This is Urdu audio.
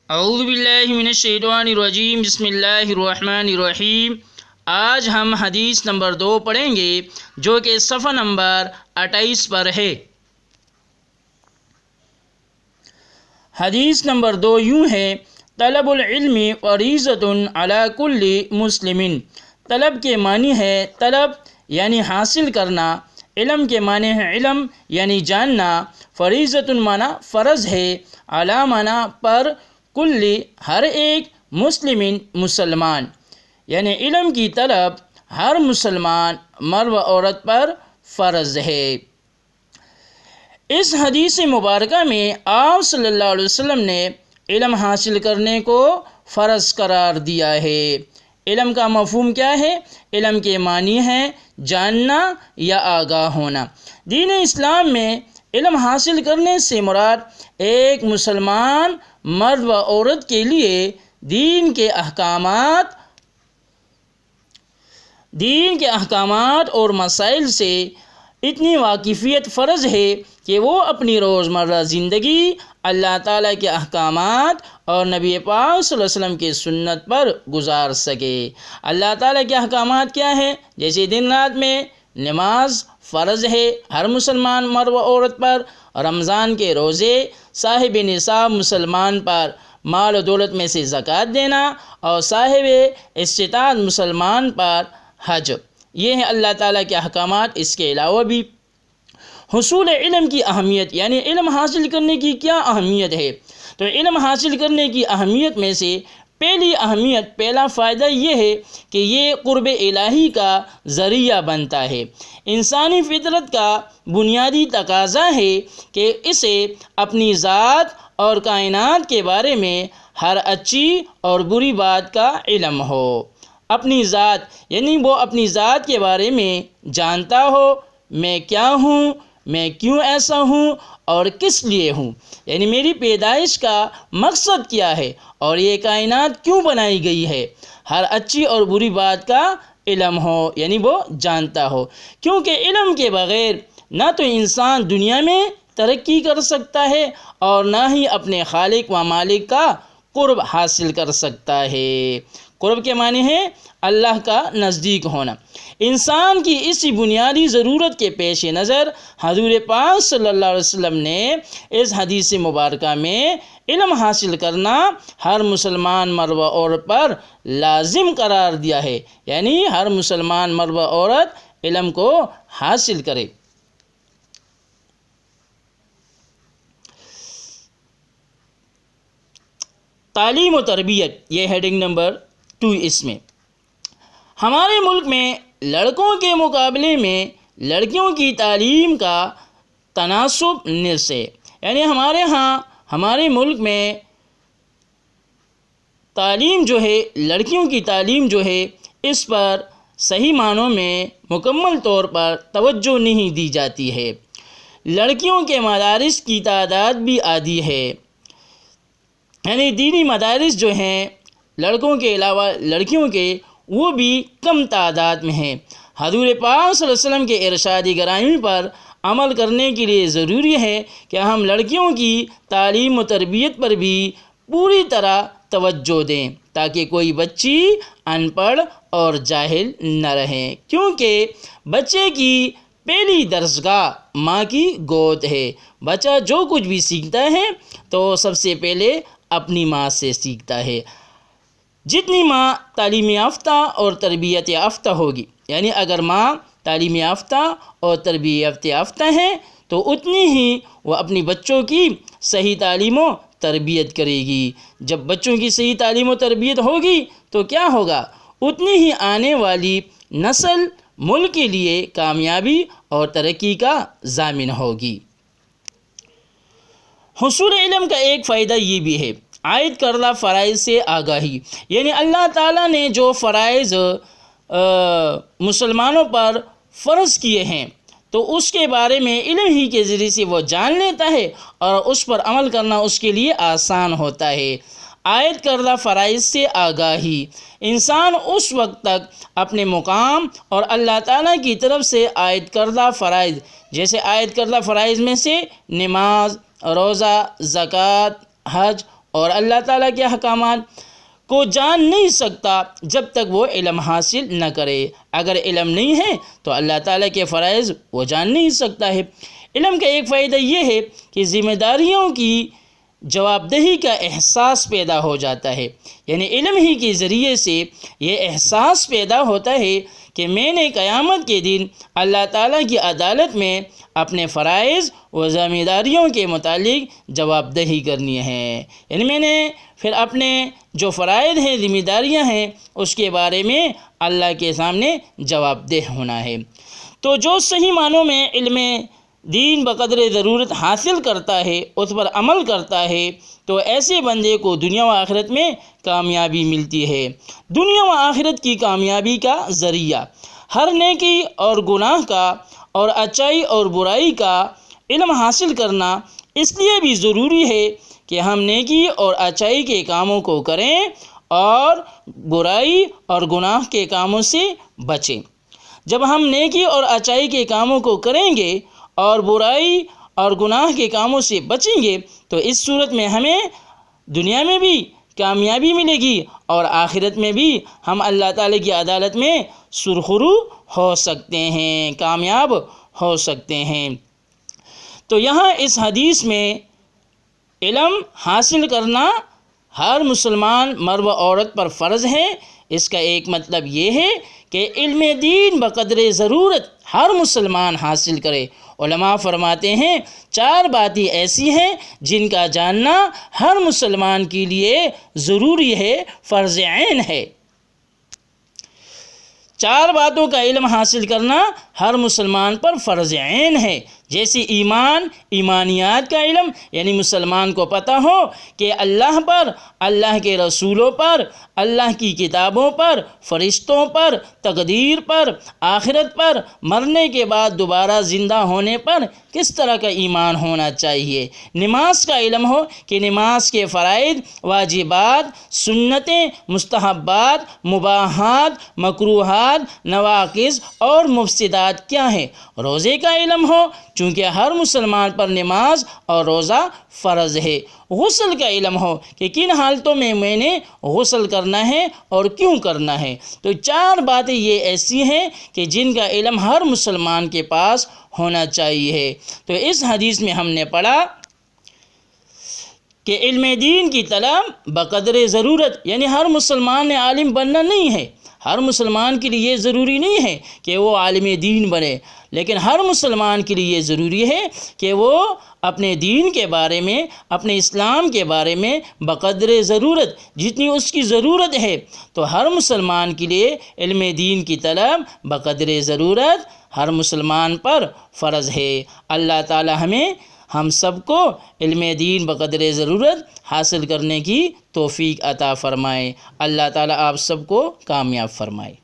اعوذ باللہ من الشیطان الرجیم، بسم اللہ الرحمن الرحیم۔ آج ہم حدیث نمبر 2 پڑھیں گے جو کہ صفحہ نمبر 28 پر ہے۔ حدیث نمبر 2 یوں ہے: طلب العلم فریضۃ علی کل مسلم۔ طلب کے معنی ہے طلب یعنی حاصل کرنا، علم کے معنی ہے علم یعنی جاننا، فریضۃ معنی فرض ہے، علی معنی پر، کل ہر ایک، مسلم مسلمان، یعنی علم کی طلب ہر مسلمان مرد و عورت پر فرض ہے۔ اس حدیث مبارکہ میں آپ صلی اللہ علیہ وسلم نے علم حاصل کرنے کو فرض قرار دیا ہے۔ علم کا مفہوم کیا ہے؟ علم کے معنی ہے جاننا یا آگاہ ہونا۔ دین اسلام میں علم حاصل کرنے سے مراد ایک مسلمان مرد و عورت کے لیے دین کے احکامات اور مسائل سے اتنی واقفیت فرض ہے کہ وہ اپنی روزمرہ زندگی اللہ تعالیٰ کے احکامات اور نبی پاک صلی اللہ علیہ وسلم کی سنت پر گزار سکے۔ اللہ تعالیٰ کے احکامات کیا ہے؟ جیسے دن رات میں نماز فرض ہے ہر مسلمان مرد و عورت پر، رمضان کے روزے، صاحب نصاب مسلمان پر مال و دولت میں سے زکوٰۃ دینا، اور صاحب استطاعت مسلمان پر حج۔ یہ ہیں اللہ تعالیٰ کے احکامات۔ اس کے علاوہ بھی حصول علم کی اہمیت، یعنی علم حاصل کرنے کی کیا اہمیت ہے؟ تو علم حاصل کرنے کی اہمیت میں سے پہلا فائدہ یہ ہے کہ یہ قرب الہی کا ذریعہ بنتا ہے۔ انسانی فطرت کا بنیادی تقاضا ہے کہ اسے اپنی ذات اور کائنات کے بارے میں ہر اچھی اور بری بات کا علم ہو۔ اپنی ذات یعنی وہ اپنی ذات کے بارے میں جانتا ہو، میں کیا ہوں، میں کیوں ایسا ہوں اور کس لیے ہوں، یعنی میری پیدائش کا مقصد کیا ہے اور یہ کائنات کیوں بنائی گئی ہے۔ ہر اچھی اور بری بات کا علم ہو، یعنی وہ جانتا ہو، کیونکہ علم کے بغیر نہ تو انسان دنیا میں ترقی کر سکتا ہے اور نہ ہی اپنے خالق و مالک کا قرب حاصل کر سکتا ہے۔ قرب کے معنی ہے اللہ کا نزدیک ہونا۔ انسان کی اسی بنیادی ضرورت کے پیش نظر حضور پاک صلی اللہ علیہ وسلم نے اس حدیث مبارکہ میں علم حاصل کرنا ہر مسلمان مرد و عورت پر لازم قرار دیا ہے، یعنی ہر مسلمان مرد و عورت علم کو حاصل کرے۔ تعلیم و تربیت، یہ ہیڈنگ نمبر 2 اس میں۔ ہمارے ملک میں لڑکوں کے مقابلے میں لڑکیوں کی تعلیم کا تناسب نصف ہے، یعنی ہمارے ملک میں تعلیم جو ہے، لڑکیوں کی تعلیم جو ہے، اس پر صحیح معنوں میں مکمل طور پر توجہ نہیں دی جاتی ہے۔ لڑکیوں کے مدارس کی تعداد بھی آدھی ہے، یعنی دینی مدارس جو ہیں لڑکوں کے علاوہ لڑکیوں کے، وہ بھی کم تعداد میں ہیں۔ حضور پاک صلی اللہ علیہ وسلم کے ارشاد گرامی پر عمل کرنے کے لیے ضروری ہے کہ ہم لڑکیوں کی تعلیم و تربیت پر بھی پوری طرح توجہ دیں تاکہ کوئی بچی ان پڑھ اور جاہل نہ رہے، کیونکہ بچے کی پہلی درسگاہ ماں کی گود ہے۔ بچہ جو کچھ بھی سیکھتا ہے تو سب سے پہلے اپنی ماں سے سیکھتا ہے۔ جتنی ماں تعلیم یافتہ اور تربیت یافتہ ہوگی، یعنی اگر ماں تعلیم یافتہ اور تربیت یافتہ ہے تو اتنی ہی وہ اپنی بچوں کی صحیح تعلیم و تربیت کرے گی۔ جب بچوں کی صحیح تعلیم و تربیت ہوگی تو کیا ہوگا؟ اتنی ہی آنے والی نسل ملک کے لیے کامیابی اور ترقی کا ضامن ہوگی۔ حصول علم کا ایک فائدہ یہ بھی ہے عائد کردہ فرائض سے آگاہی، یعنی اللہ تعالیٰ نے جو فرائض مسلمانوں پر فرض کیے ہیں تو اس کے بارے میں علم ہی کے ذریعے سے وہ جان لیتا ہے اور اس پر عمل کرنا اس کے لیے آسان ہوتا ہے۔ عائد کردہ فرائض سے آگاہی، انسان اس وقت تک اپنے مقام اور اللہ تعالیٰ کی طرف سے عائد کردہ فرائض، جیسے عائد کردہ فرائض میں سے نماز، روزہ، زکوٰۃ، حج اور اللہ تعالیٰ کے احکامات کو جان نہیں سکتا جب تک وہ علم حاصل نہ کرے۔ اگر علم نہیں ہے تو اللہ تعالیٰ کے فرائض وہ جان نہیں سکتا ہے۔ علم کا ایک فائدہ یہ ہے کہ ذمہ داریوں کی جواب دہی کا احساس پیدا ہو جاتا ہے، یعنی علم ہی کے ذریعے سے یہ احساس پیدا ہوتا ہے کہ میں نے قیامت کے دن اللہ تعالیٰ کی عدالت میں اپنے فرائض و ذمہ داریوں کے متعلق جواب دہی کرنی ہے، یعنی میں نے پھر اپنے جو فرائض ہیں، ذمہ داریاں ہیں، اس کے بارے میں اللہ کے سامنے جواب دہ ہونا ہے۔ تو جو صحیح معنوں میں علم دین بقدر ضرورت حاصل کرتا ہے، اس پر عمل کرتا ہے، تو ایسے بندے کو دنیا و آخرت میں کامیابی ملتی ہے۔ دنیا و آخرت کی کامیابی کا ذریعہ ہر نیکی اور گناہ کا اور اچائی اور برائی کا علم حاصل کرنا اس لیے بھی ضروری ہے کہ ہم نیکی اور اچائی کے کاموں کو کریں اور برائی اور گناہ کے کاموں سے بچیں۔ جب ہم نیکی اور اچائی کے کاموں کو کریں گے اور برائی اور گناہ کے کاموں سے بچیں گے تو اس صورت میں ہمیں دنیا میں بھی کامیابی ملے گی اور آخرت میں بھی ہم اللہ تعالی کی عدالت میں سرخرو ہو سکتے ہیں، کامیاب ہو سکتے ہیں۔ تو یہاں اس حدیث میں علم حاصل کرنا ہر مسلمان مرد و عورت پر فرض ہے۔ اس کا ایک مطلب یہ ہے کہ علم دین بقدر ضرورت ہر مسلمان حاصل کرے۔ علماء فرماتے ہیں 4 باتیں ایسی ہیں جن کا جاننا ہر مسلمان کے لیے ضروری ہے، فرض عین ہے۔ 4 باتوں کا علم حاصل کرنا ہر مسلمان پر فرض عین ہے، جیسے ایمان، ایمانیات کا علم، یعنی مسلمان کو پتہ ہو کہ اللہ پر، اللہ کے رسولوں پر، اللہ کی کتابوں پر، فرشتوں پر، تقدیر پر، آخرت پر، مرنے کے بعد دوبارہ زندہ ہونے پر کس طرح کا ایمان ہونا چاہیے۔ نماز کا علم ہو کہ نماز کے فرائض، واجبات، سنتیں، مستحبات، مباحات، مکروہات، نواقض اور مفسدات کیا ہیں۔ روزے کا علم ہو چونکہ ہر مسلمان پر نماز اور روزہ فرض ہے۔ غسل کا علم ہو کہ کن حالتوں میں نے غسل کرنا ہے اور کیوں کرنا ہے۔ تو 4 باتیں یہ ایسی ہیں کہ جن کا علم ہر مسلمان کے پاس ہونا چاہیے۔ تو اس حدیث میں ہم نے پڑھا کہ علم دین کی طلب بقدر ضرورت، یعنی ہر مسلمان نے عالم بننا نہیں ہے۔ ہر مسلمان کے لیے یہ ضروری نہیں ہے کہ وہ عالم دین بنے، لیکن ہر مسلمان کے لیے یہ ضروری ہے کہ وہ اپنے دین کے بارے میں، اپنے اسلام کے بارے میں بقدر ضرورت، جتنی اس کی ضرورت ہے، تو ہر مسلمان کے لیے علم دین کی طلب بقدر ضرورت ہر مسلمان پر فرض ہے۔ اللہ تعالی ہم سب کو علم دین بقدر ضرورت حاصل کرنے کی توفیق عطا فرمائے۔ اللہ تعالی آپ سب کو کامیاب فرمائے۔